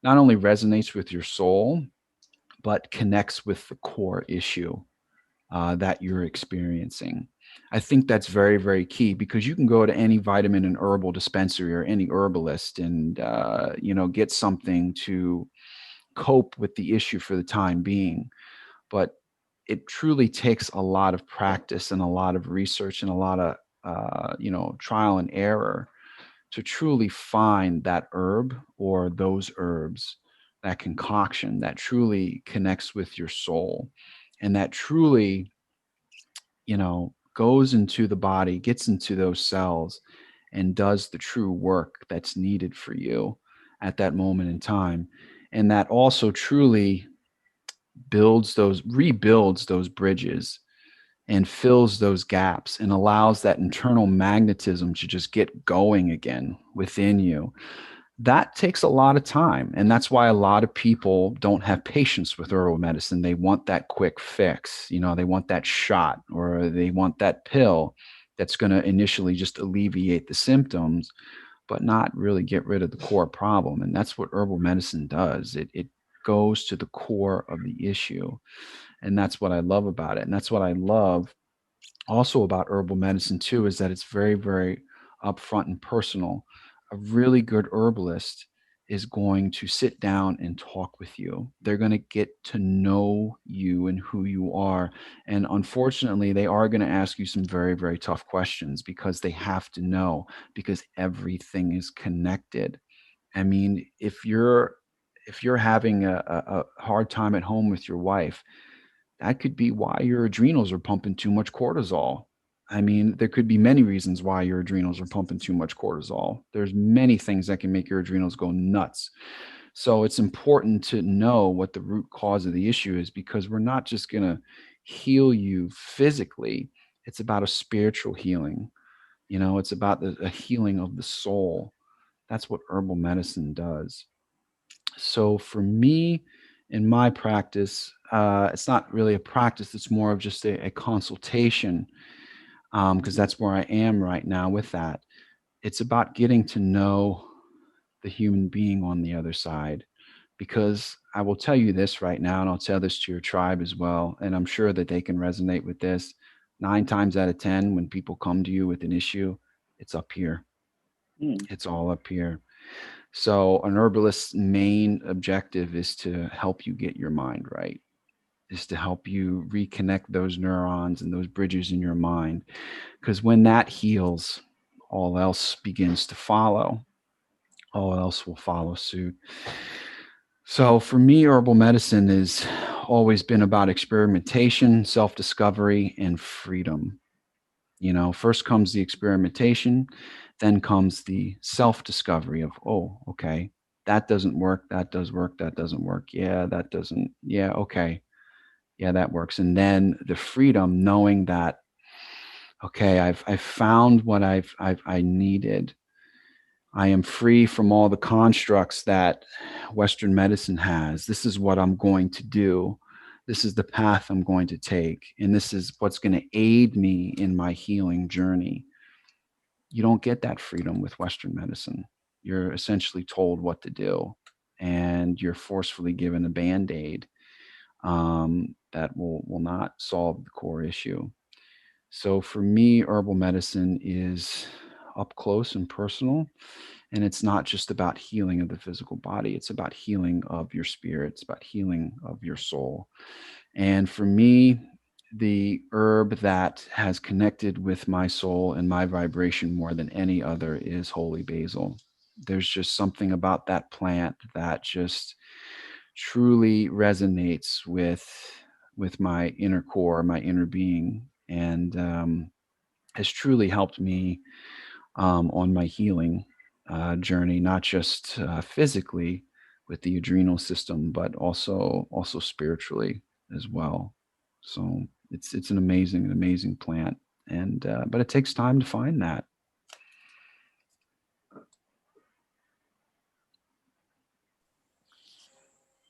not only resonates with your soul, but connects with the core issue that you're experiencing. I think that's very, very key, because you can go to any vitamin and herbal dispensary or any herbalist and, get something to cope with the issue for the time being. But it truly takes a lot of practice and a lot of research and a lot of, trial and error to truly find that herb or those herbs, that concoction that truly connects with your soul and that truly, goes into the body, gets into those cells, and does the true work that's needed for you at that moment in time. And that also truly rebuilds those bridges and fills those gaps and allows that internal magnetism to just get going again within you. That takes a lot of time. And that's why a lot of people don't have patience with herbal medicine. They want that quick fix. They want that shot or they want that pill that's going to initially just alleviate the symptoms, but not really get rid of the core problem. And that's what herbal medicine does. It goes to the core of the issue. And that's what I love about it. And that's what I love also about herbal medicine too, is that it's very, very upfront and personal. A really good herbalist is going to sit down and talk with you. They're going to get to know you and who you are. And unfortunately, they are going to ask you some very, very tough questions, because they have to know, because everything is connected. I mean, if you're having a hard time at home with your wife, that could be why your adrenals are pumping too much cortisol. I mean, there could be many reasons why your adrenals are pumping too much cortisol. There's many things that can make your adrenals go nuts. So it's important to know what the root cause of the issue is, because we're not just going to heal you physically. It's about a spiritual healing. It's about a healing of the soul. That's what herbal medicine does. So for me, in my practice, it's not really a practice. It's more of just a consultation, because that's where I am right now with that. It's about getting to know the human being on the other side. Because I will tell you this right now, and I'll tell this to your tribe as well, and I'm sure that they can resonate with this. 9 times out of 10, when people come to you with an issue, it's up here. Mm. It's all up here. So an herbalist's main objective is to help you get your mind right, is to help you reconnect those neurons and those bridges in your mind. Because when that heals, all else begins to follow. All else will follow suit. So for me, herbal medicine has always been about experimentation, self-discovery, and freedom. First comes the experimentation, then comes the self-discovery of, oh, okay, that doesn't work, that does work, that doesn't work. Yeah, that doesn't. Yeah, okay. Yeah, that works. And then the freedom, knowing that, okay, I've found what I needed. I am free from all the constructs that Western medicine has. This is what I'm going to do. This is the path I'm going to take. And this is what's going to aid me in my healing journey. You don't get that freedom with Western medicine. You're essentially told what to do, and you're forcefully given a Band-Aid that will not solve the core issue. So for me, herbal medicine is up close and personal. And it's not just about healing of the physical body. It's about healing of your spirit. It's about healing of your soul. And for me, the herb that has connected with my soul and my vibration more than any other is holy basil. There's just something about that plant that just truly resonates with my inner core, my inner being, and has truly helped me on my healing journey, not just physically with the adrenal system, but also spiritually as well. So it's an amazing plant, and but it takes time to find that.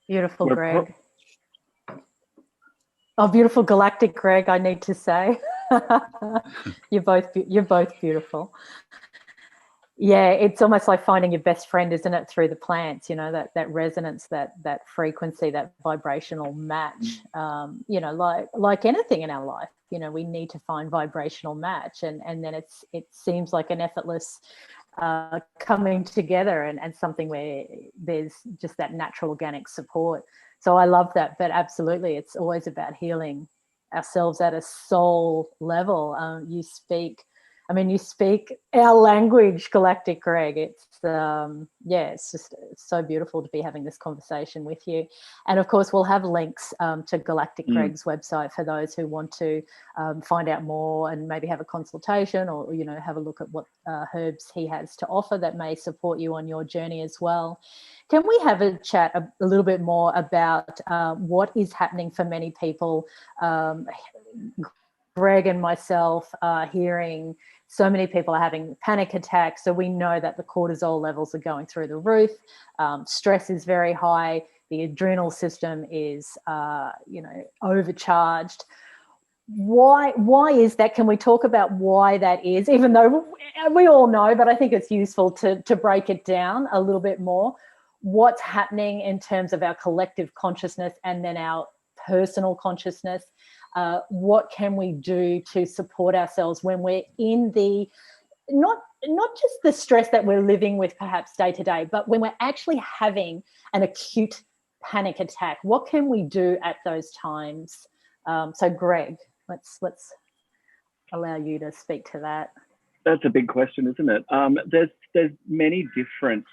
Beautiful, We're Greg. Oh, beautiful Galactic Greg, I need to say. You're both beautiful. Yeah, it's almost like finding your best friend, isn't it, through the plants, that resonance, that frequency, that vibrational match. Like anything in our life, we need to find vibrational match, and then it seems like an effortless coming together and something where there's just that natural organic support. So I love that. But absolutely, it's always about healing ourselves at a soul level. You speak our language, Galactic Greg. It's so beautiful to be having this conversation with you. And of course, we'll have links to Galactic Greg's website for those who want to find out more and maybe have a consultation or, have a look at what herbs he has to offer that may support you on your journey as well. Can we have a chat a little bit more about what is happening for many people? Greg and myself are hearing so many people are having panic attacks. So we know that the cortisol levels are going through the roof. Stress is very high. The adrenal system is, overcharged. Why is that? Can we talk about why that is? Even though we all know, but I think it's useful to break it down a little bit more. What's happening in terms of our collective consciousness and then our personal consciousness? What can we do to support ourselves when we're in the not just the stress that we're living with perhaps day to day, but when we're actually having an acute panic attack? What can we do at those times? So Greg, let's allow you to speak to that. That's a big question, isn't it? There's many different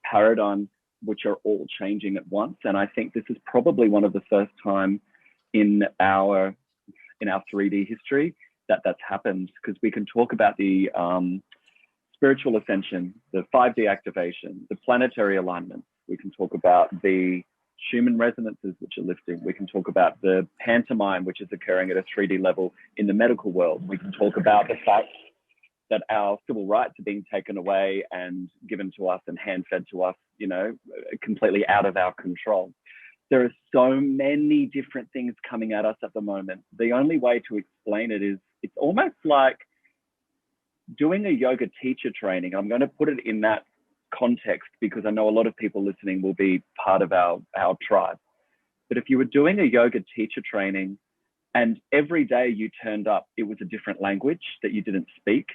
paradigms which are all changing at once, and I think this is probably one of the first time in our 3D history that's happened, because we can talk about the spiritual ascension, the 5D activation, the planetary alignment. We can talk about the Schumann resonances which are lifting. We can talk about the pantomime which is occurring at a 3D level in the medical world. We can talk about the fact that our civil rights are being taken away and given to us and hand-fed to us, completely out of our control. There are so many different things coming at us at the moment. The only way to explain it is it's almost like doing a yoga teacher training. I'm going to put it in that context because I know a lot of people listening will be part of our tribe. But if you were doing a yoga teacher training and every day you turned up, it was a different language that you didn't speak,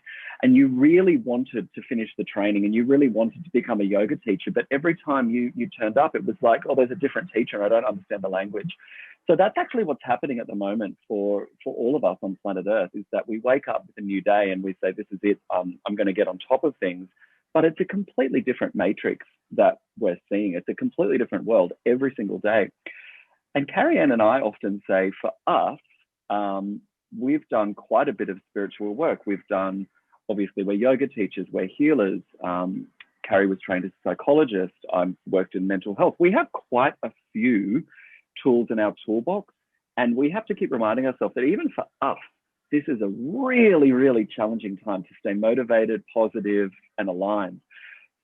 and you really wanted to finish the training and you really wanted to become a yoga teacher, but every time you turned up, it was like, oh, there's a different teacher and I don't understand the language. So that's actually what's happening at the moment for all of us on planet Earth, is that we wake up with a new day and we say, this is it, I'm going to get on top of things. But it's a completely different matrix that we're seeing. It's a completely different world every single day. And Carrie Ann and I often say, for us, we've done quite a bit of spiritual work. We've done, obviously, we're yoga teachers, we're healers. Carrie was trained as a psychologist. I've worked in mental health. We have quite a few tools in our toolbox, and we have to keep reminding ourselves that even for us, this is a really, really challenging time to stay motivated, positive, and aligned.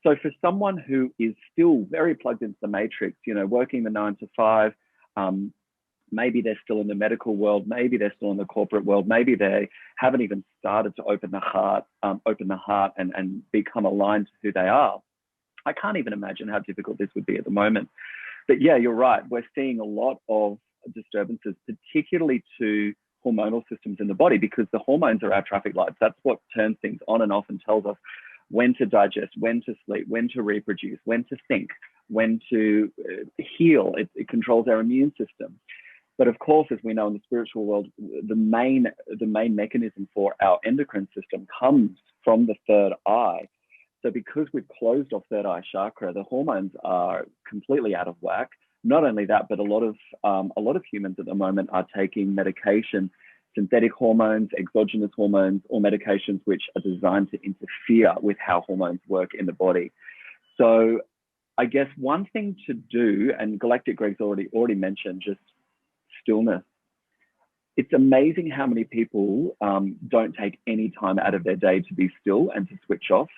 So for someone who is still very plugged into the matrix, you know, working the 9 to 5, maybe they're still in the medical world, maybe they're still in the corporate world, maybe they haven't even started to open the heart and become aligned to who they are. I can't even imagine how difficult this would be at the moment. But yeah, you're right. We're seeing a lot of disturbances, particularly to hormonal systems in the body, because the hormones are our traffic lights. That's what turns things on and off and tells us when to digest, when to sleep, when to reproduce, when to think, when to heal. It controls our immune system. But of course, as we know in the spiritual world, the main mechanism for our endocrine system comes from the third eye. So because we've closed off third eye chakra, the hormones are completely out of whack. Not only that, but a lot of humans at the moment are taking medication, synthetic hormones, exogenous hormones, or medications which are designed to interfere with how hormones work in the body. So I guess one thing to do, and Galactic Greg's already mentioned, just stillness. It's amazing how many people don't take any time out of their day to be still and to switch off.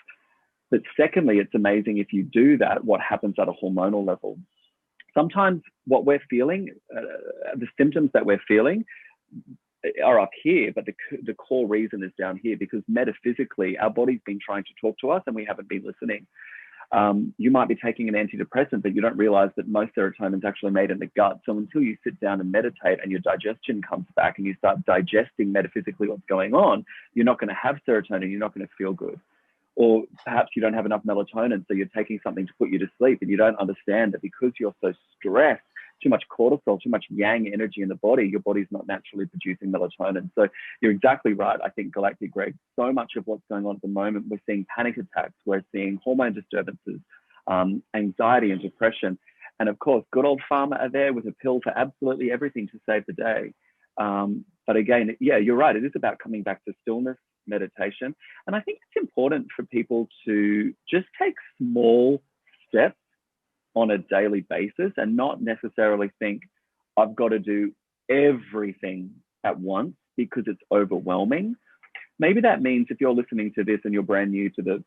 But secondly, it's amazing if you do that, what happens at a hormonal level. Sometimes what we're feeling, the symptoms that we're feeling are up here, but the core reason is down here, because metaphysically, our body's been trying to talk to us and we haven't been listening. You might be taking an antidepressant, but you don't realize that most serotonin is actually made in the gut. So until you sit down and meditate and your digestion comes back and you start digesting metaphysically what's going on, you're not going to have serotonin, you're not going to feel good. Or perhaps you don't have enough melatonin, so you're taking something to put you to sleep, and you don't understand that because you're so stressed, too much cortisol, too much yang energy in the body, your body's not naturally producing melatonin. So you're exactly right. I think, Galactic Greg, so much of what's going on at the moment, we're seeing panic attacks, we're seeing hormone disturbances, anxiety and depression. And of course, good old pharma are there with a pill for absolutely everything to save the day. But again, yeah, you're right. It is about coming back to stillness, meditation. And I think it's important for people to just take small steps on a daily basis and not necessarily think, I've got to do everything at once because it's overwhelming. Maybe that means, if you're listening to this and you're brand new to the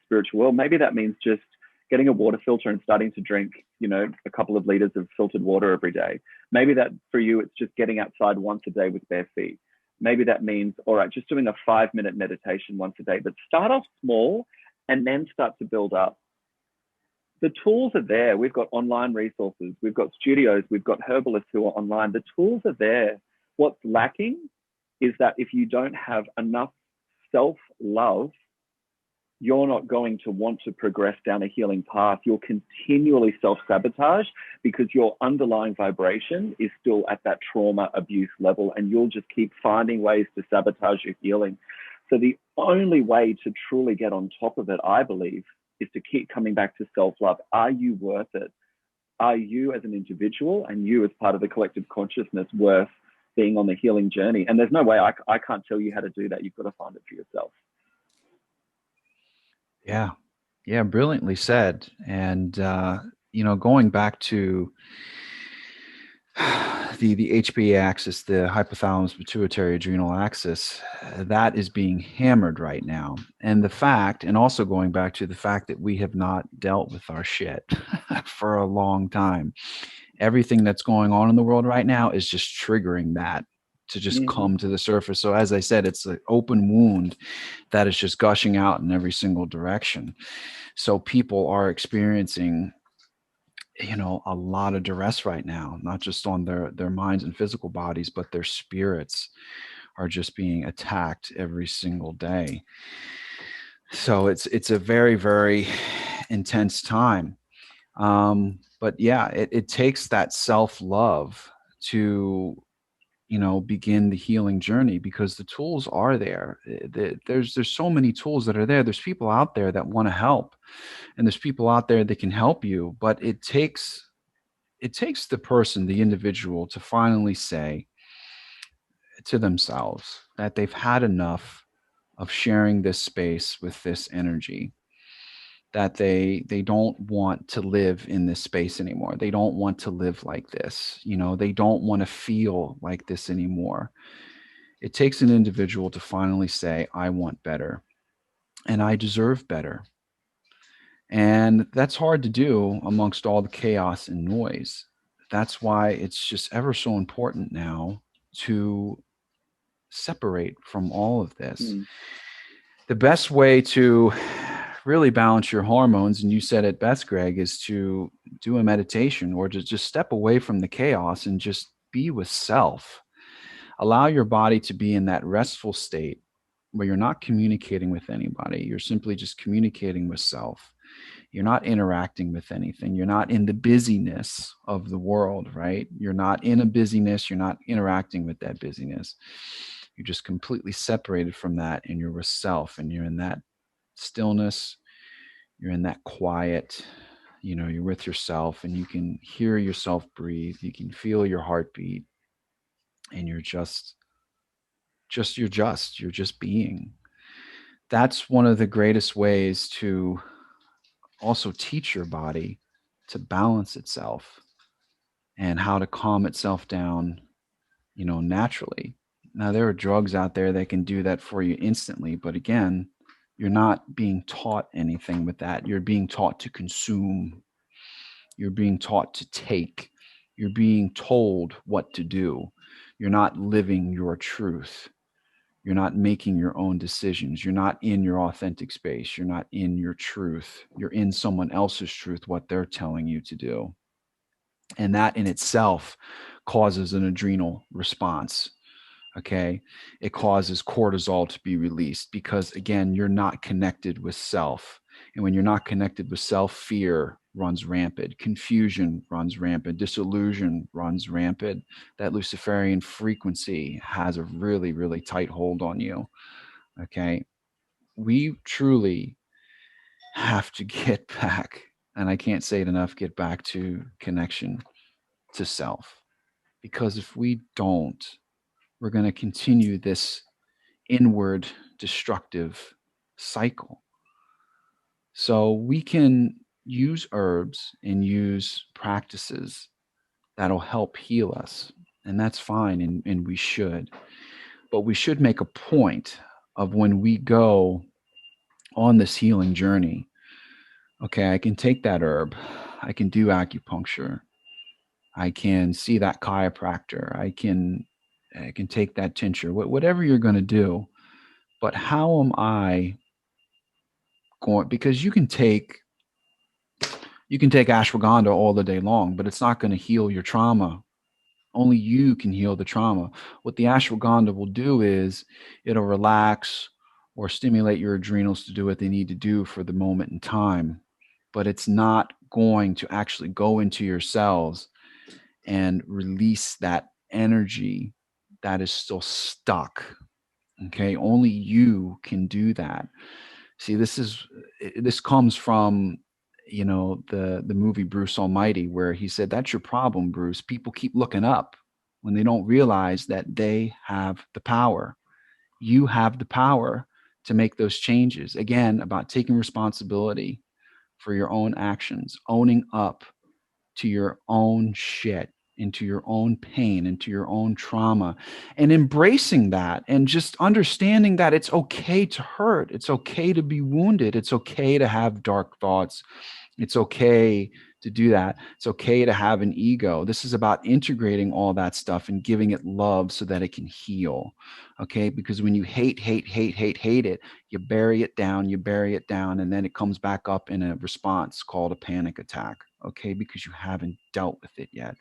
spiritual world, maybe that means just getting a water filter and starting to drink, you know, a couple of liters of filtered water every day. Maybe that for you, it's just getting outside once a day with bare feet. Maybe that means, all right, just doing a 5-minute meditation once a day, but start off small and then start to build up. The tools are there. We've got online resources. We've got studios. We've got herbalists who are online. The tools are there. What's lacking is that if you don't have enough self-love, you're not going to want to progress down a healing path. You'll continually self-sabotage because your underlying vibration is still at that trauma abuse level, and you'll just keep finding ways to sabotage your healing. So the only way to truly get on top of it, I believe, is to keep coming back to self-love. Are you worth it? Are you as an individual and you as part of the collective consciousness worth being on the healing journey? And there's no way I can't tell you how to do that. You've got to find it for yourself. Yeah, brilliantly said. And, you know, going back to the HPA axis, the hypothalamus pituitary adrenal axis, that is being hammered right now. And the fact, and also going back to the fact that we have not dealt with our shit for a long time. Everything that's going on in the world right now is just triggering that to just come to the surface. So as I said, it's an open wound that is just gushing out in every single direction. So people are experiencing, a lot of duress right now, not just on their minds and physical bodies, but their spirits are just being attacked every single day. So it's a very, very intense time. But yeah, it takes that self-love to, begin the healing journey, because the tools are there. There's so many tools that are there. There's people out there that want to help, and there's people out there that can help you, but it takes the person, the individual, to finally say to themselves that they've had enough of sharing this space with this energy, that they don't want to live in this space anymore. They don't want to live like this. They don't want to feel like this anymore. It takes an individual to finally say, I want better and I deserve better. And that's hard to do amongst all the chaos and noise. That's why it's just ever so important now to separate from all of this. The best way to really balance your hormones, and you said it best, Greg, is to do a meditation or to just step away from the chaos and just be with self. Allow your body to be in that restful state where you're not communicating with anybody. You're simply just communicating with self. You're not interacting with anything. You're not in the busyness of the world, right? You're not in a busyness. You're not interacting with that busyness. You're just completely separated from that, and you're with self, and you're in that stillness. You're in that quiet. You're with yourself, and you can hear yourself breathe. You can feel your heartbeat, and you're just being. That's one of the greatest ways to also teach your body to balance itself and how to calm itself down, naturally. Now, there are drugs out there that can do that for you instantly, but again, you're not being taught anything with that. You're being taught to consume. You're being taught to take. You're being told what to do. You're not living your truth. You're not making your own decisions. You're not in your authentic space. You're not in your truth. You're in someone else's truth, what they're telling you to do. And that in itself causes an adrenal response. Okay. It causes cortisol to be released because, again, you're not connected with self. And when you're not connected with self, fear runs rampant, confusion runs rampant, disillusion runs rampant. That Luciferian frequency has a really, really tight hold on you. Okay. We truly have to get back, and I can't say it enough, get back to connection to self. Because if we don't, we're going to continue this inward destructive cycle. So we can use herbs and use practices that'll help heal us. And that's fine. And we should. But we should make a point of when we go on this healing journey. Okay, I can take that herb. I can do acupuncture. I can see that chiropractor. I can take that tincture, whatever you're going to do. But how am I going? Because you can take ashwagandha all the day long, but it's not going to heal your trauma. Only you can heal the trauma. What the ashwagandha will do is it'll relax or stimulate your adrenals to do what they need to do for the moment in time. But it's not going to actually go into your cells and release that energy that is still stuck. Okay, only you can do that. See, this comes from the movie Bruce Almighty, where he said, that's your problem, Bruce. People keep looking up when they don't realize that they have the power. You have the power to make those changes. Again, about taking responsibility for your own actions, owning up to your own shit, into your own pain, into your own trauma, and embracing that, and just understanding that it's okay to hurt. It's okay to be wounded. It's okay to have dark thoughts. It's okay to do that. It's okay to have an ego. This is about integrating all that stuff and giving it love so that it can heal. Okay. Because when you hate it, you bury it down, and then it comes back up in a response called a panic attack. Okay. Because you haven't dealt with it yet.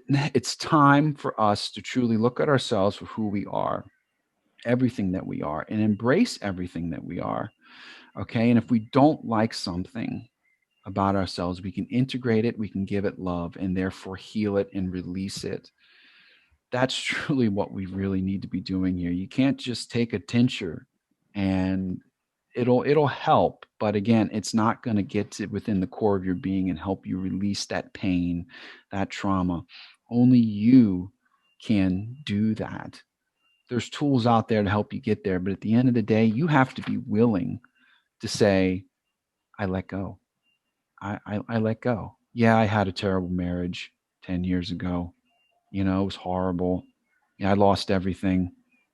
It's time for us to truly look at ourselves for who we are, everything that we are, and embrace everything that we are. Okay. And if we don't like something about ourselves, we can integrate it, we can give it love, and therefore heal it and release it. That's truly what we really need to be doing here. You can't just take a tincture and it'll help, but again, it's not going to get to within the core of your being and help you release that pain, that trauma. Only you can do that. There's tools out there to help you get there, but at the end of the day, you have to be willing to say, I let go. I let go. Yeah, I had a terrible marriage 10 years ago. It was horrible. Yeah, I lost everything.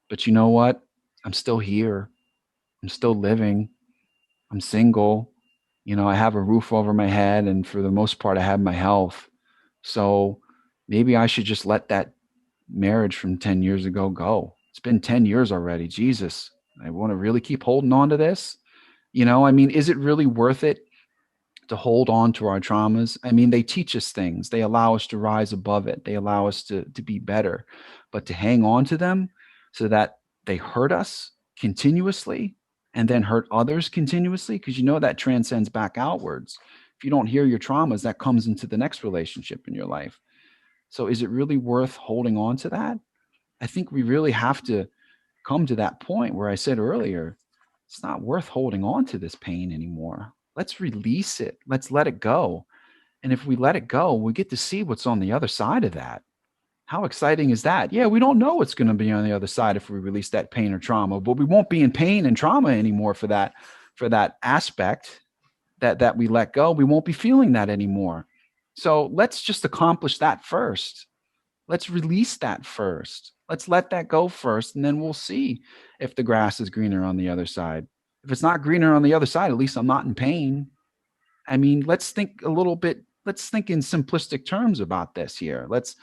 But you know what? I'm still here. I'm still living. I'm single. I have a roof over my head, and for the most part, I have my health. So maybe I should just let that marriage from 10 years ago go. It's been 10 years already. Jesus, I want to really keep holding on to this. Is it really worth it to hold on to our traumas? They teach us things. They allow us to rise above it. They allow us to be better. But to hang on to them so that they hurt us continuously and then hurt others continuously, because that transcends back outwards. If you don't heal your traumas, that comes into the next relationship in your life. So is it really worth holding on to that? I think we really have to come to that point where I said earlier, it's not worth holding on to this pain anymore. Let's release it. Let's let it go. And if we let it go, we get to see what's on the other side of that. How exciting is that? Yeah, we don't know what's going to be on the other side if we release that pain or trauma, but we won't be in pain and trauma anymore for that aspect that we let go. We won't be feeling that anymore. So let's just accomplish that first. Let's release that first. Let's let that go first, and then we'll see if the grass is greener on the other side. If it's not greener on the other side, at least I'm not in pain. Let's think a little bit. Let's think in simplistic terms about this here. Let's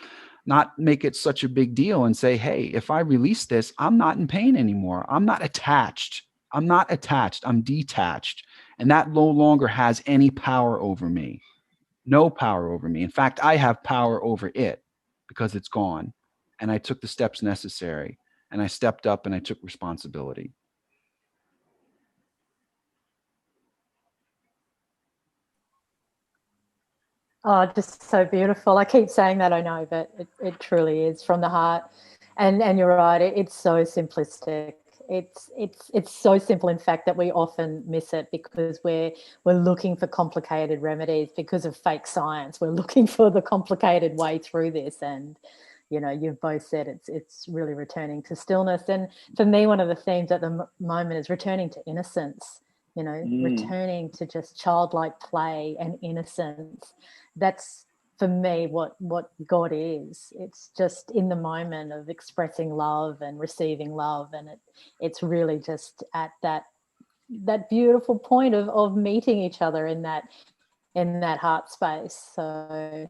not make it such a big deal and say, hey, if I release this, I'm not in pain anymore. I'm not attached. I'm detached. And that no longer has any power over me. No power over me. In fact, I have power over it because it's gone. And I took the steps necessary. And I stepped up and I took responsibility. Oh, just so beautiful. I keep saying that, I know, but it truly is from the heart. And you're right, it's so simplistic. It's so simple, in fact, that we often miss it because we're looking for complicated remedies because of fake science. We're looking for the complicated way through this, and you've both said it's really returning to stillness. And for me, one of the themes at the moment is returning to innocence. Returning to just childlike play and innocence. That's for me what God is. It's just in the moment of expressing love and receiving love, and it's really just at that beautiful point of meeting each other in that heart space. So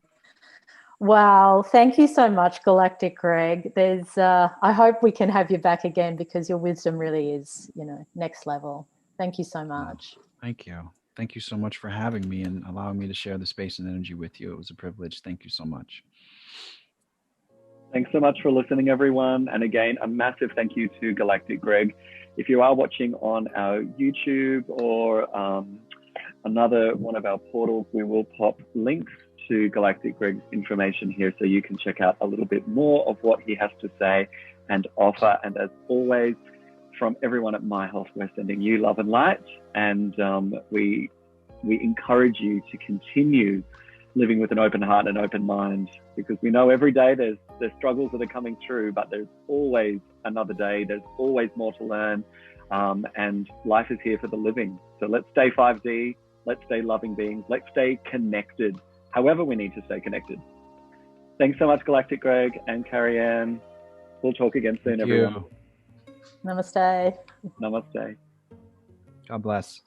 wow, thank you so much, Galactic Greg. There's I hope we can have you back again, because your wisdom really is next level. Thank you so much. Thank you. Thank you so much for having me and allowing me to share the space and energy with you. It was a privilege. Thank you so much. Thanks so much for listening, everyone. And again, a massive thank you to Galactic Greg. If you are watching on our YouTube or another one of our portals, we will pop links to Galactic Greg's information here so you can check out a little bit more of what he has to say and offer. And as always, from everyone at My Health, we're sending you love and light, and we encourage you to continue living with an open heart and open mind, because we know every day there's struggles that are coming through, but there's always another day. There's always more to learn, and life is here for the living. So let's stay 5D. Let's stay loving beings. Let's stay connected, however we need to stay connected. Thanks so much, Galactic Greg and Carrie Ann. We'll talk again soon, everyone. Namaste. Namaste. God bless.